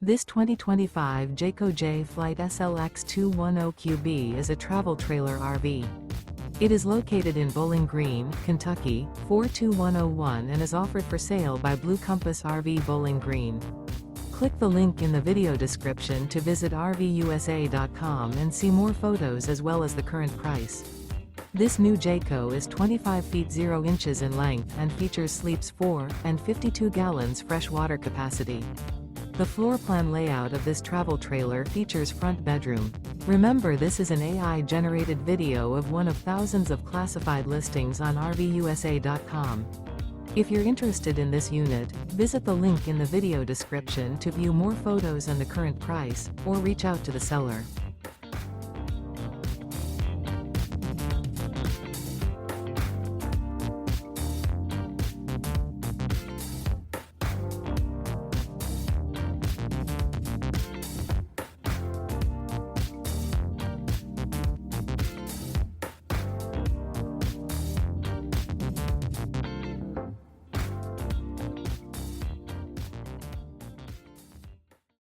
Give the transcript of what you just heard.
This 2025 Jayco Jay Flight SLX 210QB is a travel trailer RV. It is located in Bowling Green, Kentucky, 42101 and is offered for sale by Blue Compass RV Bowling Green. Click the link in the video description to visit RVUSA.com and see more photos as well as the current price. This new Jayco is 25 feet 0 inches in length and features sleeps 4 and 52 gallons fresh water capacity. The floor plan layout of this travel trailer features front bedroom. Remember, this is an AI-generated video of one of thousands of classified listings on RVUSA.com. If you're interested in this unit, visit the link in the video description to view more photos and the current price, or reach out to the seller.